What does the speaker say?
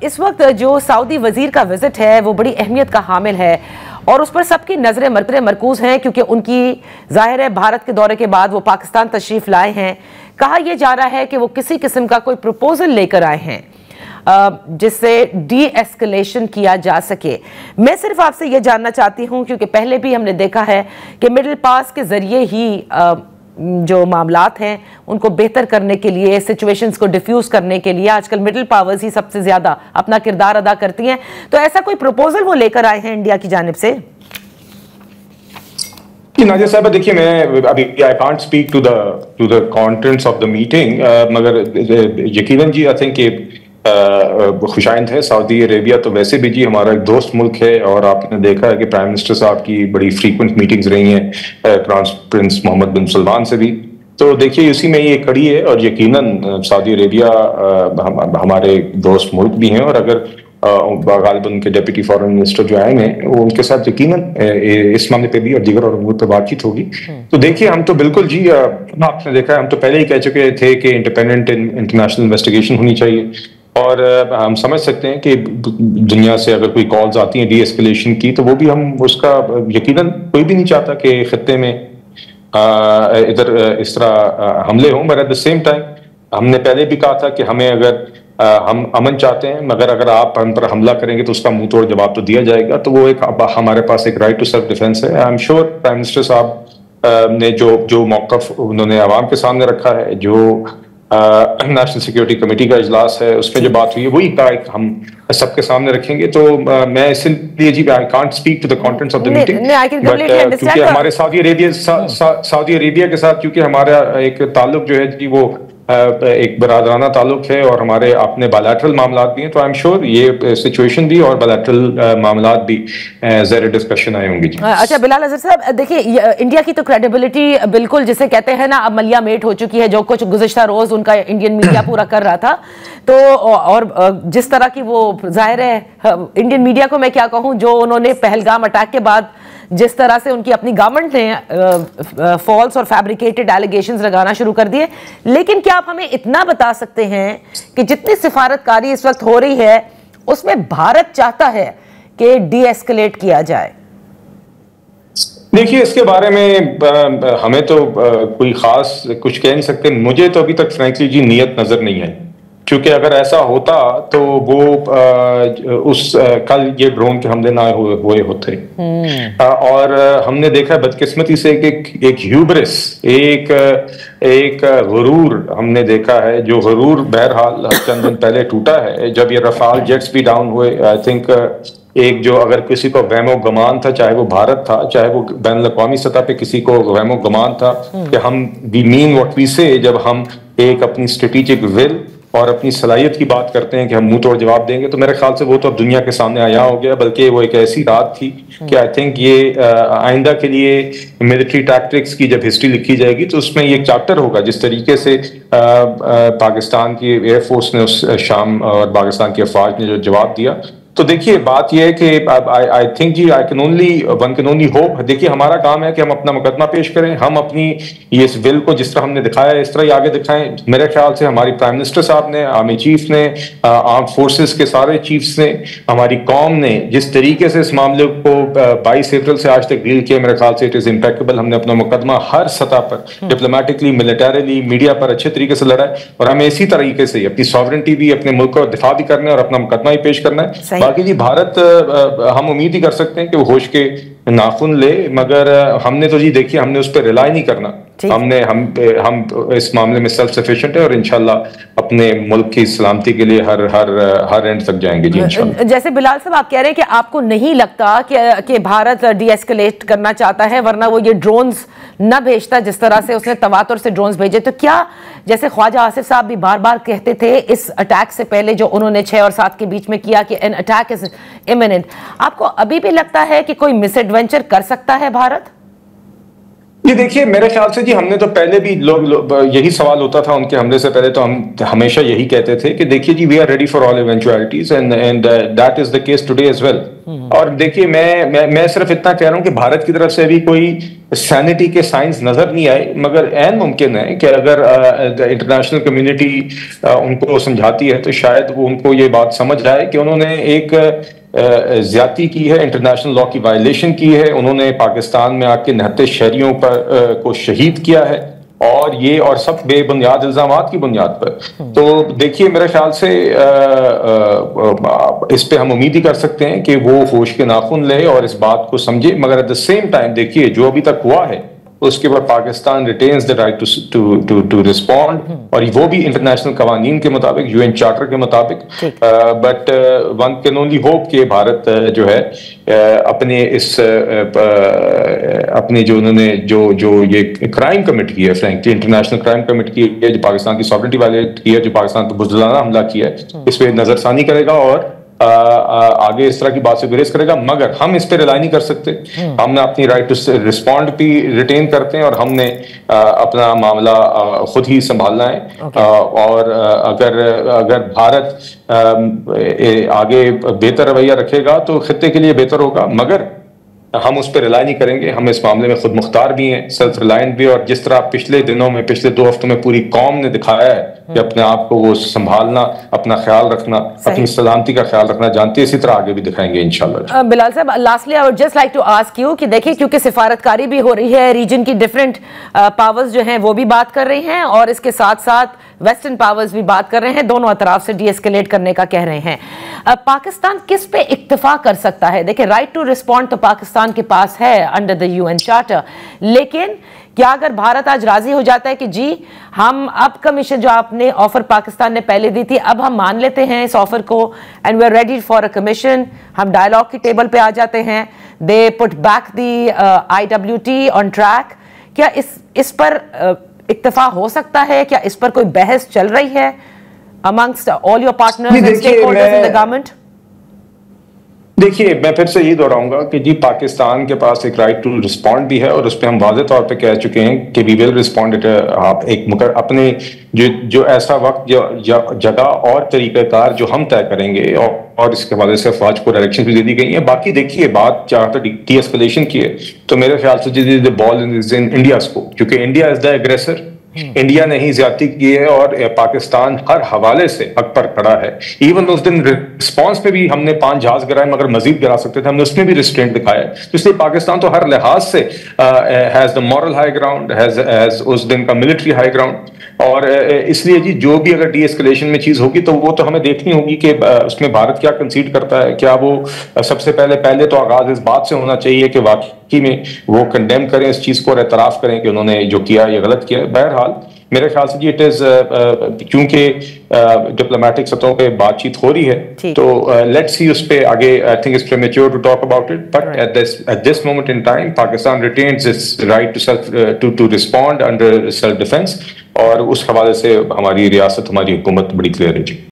इस वक्त जो सऊदी वजीर का विजिट है वो बड़ी अहमियत का हामिल है और उस पर सबकी नजरें मरकूज हैं, क्योंकि उनकी जाहिर है भारत के दौरे के बाद वो पाकिस्तान तशरीफ लाए हैं। कहा यह जा रहा है कि वो किसी किस्म का कोई प्रपोजल लेकर आए हैं जिससे डी एस्केलेशन किया जा सके। मैं सिर्फ आपसे यह जानना चाहती हूं, क्योंकि पहले भी हमने देखा है कि मिडिल पास के जरिए ही जो मामलात हैं उनको बेहतर करने के लिए, सिचुएशंस को डिफ्यूज करने के लिए आजकल मिडिल पावर्स ही सबसे ज्यादा अपना किरदार अदा करती हैं। तो ऐसा कोई प्रपोजल वो लेकर आए हैं इंडिया की जानिब से? नाजिया साहब, देखिए मैं अभी I can't speak to the contents of the meeting, मगर यकीनन जी आई थिंक खुशाइंद है। सऊदी अरेबिया तो वैसे भी जी हमारा एक दोस्त मुल्क है और आपने देखा है कि प्राइम मिनिस्टर साहब की बड़ी फ्रीक्वेंट मीटिंग्स रही हैं क्राउन प्रिंस मोहम्मद बिन सलमान से भी। तो देखिए उसी में ये कड़ी है और यकीनन सऊदी अरेबिया हमारे दोस्त मुल्क भी हैं और अगर गालिबन उनके डिप्टी फॉरेन मिनिस्टर जो आएंगे वो उनके साथ यकीनन इस मामले पे भी और दीगर और उम्र पर बातचीत होगी। तो देखिए हम तो बिल्कुल जी आपने देखा है, हम तो पहले ही कह चुके थे कि इंडिपेंडेंट इंटरनेशनल इन्वेस्टिगेशन होनी चाहिए और हम समझ सकते हैं कि दुनिया से अगर कोई कॉल्स आती हैं डी एस्केलेशन की तो वो भी हम उसका यकीनन कोई भी नहीं चाहता कि खत्ते में इधर इस तरह हमले हों। मगर एट द सेम टाइम हमने पहले भी कहा था कि हमें अगर हम अमन चाहते हैं मगर अगर आप हम पर हमला करेंगे तो उसका मुंह तोड़ जवाब तो दिया जाएगा। तो वो एक हमारे पास एक राइट टू सेल्फ डिफेंस है। I am sure prime minister साहब ने जो मौकफ उन्होंने आवाम के सामने रखा है, जो नेशनल सिक्योरिटी कमेटी का इजलास है उसमें जो बात हुई है वही हम सबके सामने रखेंगे। तो मैं इसलिए जी I can't speak to the contents of the meeting, but क्योंकि हमारे सऊदी अरेबिया के साथ क्योंकि हमारा एक ताल्लुक जो है जी वो एक बरादराना ताल्लुक है और हमारे अपने बायलैटरल मामलात भी हैं। तो आई एम श्योर ये सिचुएशन भी और बायलैटरल मामलात भी ज़रा डिस्कशन आए होंगे। अच्छा बिलाल अजहर साहब, देखिए इंडिया की तो क्रेडिबिलिटी बिल्कुल जिसे कहते हैं ना अब मलिया मेट हो चुकी है। जो कुछ गुज़िश्ता रोज उनका इंडियन मीडिया पूरा कर रहा था तो और जिस तरह की वो जाहिर है इंडियन मीडिया को मैं क्या कहूँ, जो उन्होंने पहलगाम अटैक के बाद जिस तरह से उनकी अपनी गवर्नमेंट ने फॉल्स और फैब्रिकेटेड एलिगेशंस लगाना शुरू कर दिए। लेकिन क्या आप हमें इतना बता सकते हैं कि जितनी सिफारतकारी इस वक्त हो रही है उसमें भारत चाहता है कि डी एस्केलेट किया जाए? देखिए इसके बारे में हमें तो कोई खास कुछ कह नहीं सकते। मुझे तो अभी तक फ्रैंकली जी नीयत नजर नहीं आई, क्योंकि अगर ऐसा होता तो वो कल ये ड्रोन के हमले ना हुए होते। और हमने देखा बदकिस्मती से एक ह्यूब्रिस, एक गुरूर हमने देखा है, जो गुरूर बहरहाल चंद दिन पहले टूटा है जब ये रफाल जेट्स भी डाउन हुए। आई थिंक एक जो अगर किसी को वहमो गमान था, चाहे वो भारत था चाहे वो बैन अवी सतह पे किसी को वहमो गमान था कि हम वी मीन व्हाट वी से, जब हम एक अपनी स्ट्रेटेजिक विल और अपनी सलाहियत की बात करते हैं कि हम मुंह तोड़ जवाब देंगे, तो मेरे ख्याल से वो तो अब दुनिया के सामने आया हो गया। बल्कि वो एक ऐसी रात थी कि आई थिंक ये आइंदा के लिए मिलिट्री टैक्टिक्स की जब हिस्ट्री लिखी जाएगी तो उसमें ये चैप्टर होगा जिस तरीके से पाकिस्तान की एयरफोर्स ने उस शाम और पाकिस्तान की अफवाज ने जो जवाब दिया। तो देखिए बात यह है कि आई थिंक जी वन कैन ओनली होप। देखिए हमारा काम है कि हम अपना मुकदमा पेश करें, हम अपनी ये इस बिल को जिस तरह हमने दिखाया इस तरह ही आगे दिखाएं। मेरे ख्याल से हमारी प्राइम मिनिस्टर साहब ने, आर्मी चीफ ने, आर्म फोर्सेस के सारे चीफ्स ने, हमारी कौम ने जिस तरीके से इस मामले को 22 अप्रैल से आज तक डील किया, मेरे ख्याल से इट इज इम्पेक्टेबल। हमने अपना मुकदमा हर सतह पर डिप्लोमेटिकली, मिलिटरीली, मीडिया पर अच्छे तरीके से लड़ा है और हमें इसी तरीके से अपनी सॉवरेंटी भी, अपने मुल्क का दिफा भी करना है और अपना मुकदमा भी पेश करना है। बाकी जी भारत हम उम्मीद ही कर सकते हैं कि वो होश के नाखून ले, मगर हमने तो जी देखिए हमने उस पर रिलाई नहीं करना। हम इस मामले में सेल्फ सफिशिएंट है और इंशाल्लाह अपने मुल्क की सलामती के लिए हर एंड तक जाएंगे जी इंशाल्लाह। जैसे बिलाल साहब आप कह रहे हैं कि आपको नहीं लगता कि भारत डी एस्केलेट करना चाहता है, वरना वो ये ड्रोन्स न भेजता जिस तरह से उसने तवातुर से ड्रोन्स भेजे। तो क्या जैसे ख्वाजा आसिफ साहब भी बार बार कहते थे इस अटैक से पहले जो उन्होंने 6 और 7 के बीच में किया कि एन अटैक इज इमिनेंट, आपको अभी भी लगता है कि कोई मिसएडवेंचर कर सकता है भारत? जी देखिए, मेरे ख्याल से जी हमने तो पहले भी यही सवाल होता था उनके हमले से पहले, तो हम हमेशा यही कहते थे कि देखिए जी, we are ready for all eventualities and that is the case today as well. और देखिए, मैं सिर्फ इतना कह रहा हूं कि भारत की तरफ से अभी कोई सैनिटी के साइंस नजर नहीं आए, मगर ऐन मुमकिन है कि अगर इंटरनेशनल कम्युनिटी उनको समझाती है तो शायद वो उनको ये बात समझ आए कि उन्होंने एक ज्यादती की है, इंटरनेशनल लॉ की वायलेशन की है, उन्होंने पाकिस्तान में आके निहत्ते शहरियों पर को शहीद किया है, और सब बेबुनियाद इल्जामात की बुनियाद पर। तो देखिए, मेरे ख्याल से इस पे हम उम्मीद ही कर सकते हैं कि वो होश के नाखून ले और इस बात को समझे, मगर एट द सेम टाइम देखिए जो अभी तक हुआ है उसके बाद Pakistan retains the right to respond, और वो भी इंटरनेशनल कवानीन के मुताबिक, यूएन चार्टर के मुताबिक। But one can only hope कि भारत जो है अपने इस अपने जो उन्होंने जो ये क्राइम कमिट किया है, फ्रैंकली इंटरनेशनल क्राइम कमिट की है, जो पाकिस्तान की सॉवरेनिटी वायलेट की है, जो पाकिस्तान पर बुज़दिलाना हमला किया है, इस पे नजरसानी करेगा और आगे इस तरह की बात से गुरेज करेगा। मगर हम इस पे रिलाई नहीं कर सकते, हमने अपनी राइट टू रिस्पॉन्ड भी रिटेन करते हैं और हमने अपना मामला खुद ही संभालना है। और अगर भारत आगे बेहतर रवैया रखेगा तो खित्ते के लिए बेहतर होगा, मगर हम उस पर रिलाई नहीं करेंगे। हम इस मामले में खुद मुख्तार भी हैं, सेल्फ रिलायंट भी, और जिस तरह पिछले दिनों में, पिछले 2 हफ्तों में पूरी कौम ने दिखाया है कि अपने आप को वो संभालना, अपना ख्याल रखना, अपनी सलामती का ख्याल रखना जानती है, इसी तरह आगे भी दिखाएंगे इंशाल्लाह। बिलाल साहब, lastly I would just like to ask you कि देखिए, क्योंकि सिफारतकारी भी हो रही है, रीजन की डिफरेंट पावर्स जो हैं वो भी बात कर रही हैं, और इसके साथ साथ वेस्टर्न पावर्स भी बात कर रहे हैं, दोनों अतराफ से डीएस्केलेट करने का कह रहे हैं। पाकिस्तान किस पे इक्तफा कर सकता है? देखिए, राइट टू रिस्पॉन्ड तो पाकिस्तान के पास है अंडर द यूएन चार्टर, लेकिन क्या अगर भारत आज राजी हो जाता है कि जी हम अब कमीशन जो आपने ऑफर पाकिस्तान ने पहले दी थी, अब हम मान लेते हैं इस ऑफर को and we are ready for a commission, हम डायलॉग की टेबल पे आ जाते हैं, they put back the IWT on track, क्या इस पर इक्तफा हो सकता है? क्या इस पर कोई बहस चल रही है amongst all your partners and stakeholders in the government? देखिए, मैं फिर से यही दोहराऊंगा कि जी पाकिस्तान के पास एक राइट टू रिस्पॉन्ड भी है, और उस पर हम वाज़ेह तौर पे कह चुके हैं कि वी विल रिस्पॉन्ड इट। आप अपने जो ऐसा वक्त, जगह और तरीक़ेकार जो हम तय करेंगे, और इसके हवाले से अफवाज को डायरेक्शन भी दे दी गई है। बाकी देखिए, बात जहाँ तक डीएस्केलेशन की है, तो मेरे ख्याल से जी the ball is in India's court, क्योंकि India is the aggressor. India ने ही ज्यादती की है और पाकिस्तान हर हवाले से हक पर खड़ा है। इवन उस दिन रिस्पांस पे भी हमने 5 जहाज गिराए, मगर मजीद गिरा सकते थे, हमने उसमें भी रिस्ट्रेंट दिखाया। तो इसलिए पाकिस्तान तो हर लिहाज से has the moral high ground, has उस दिन का मिलिट्री हाई ग्राउंड। और इसलिए जी जो भी अगर डीएस्केलेशन में चीज होगी तो वो तो हमें देखनी होगी कि उसमें भारत क्या कंसीड करता है। क्या वो सबसे पहले तो आगाज इस बात से होना चाहिए कि वाकई में वो कंडेम करें इस चीज को और एतराफ करें कि उन्होंने जो किया ये गलत किया। बहरहाल मेरे ख्याल से जी इट इज, क्योंकि डिप्लोमेटिक सतहों पे बातचीत हो रही है, तो लेट्स सी उस पे आगे। I think it's premature to talk about it, but at this moment in time Pakistan retains its right to respond under self defence, और उस हवाले से हमारी रियासत, हमारी हुकूमत बड़ी क्लियर है जी।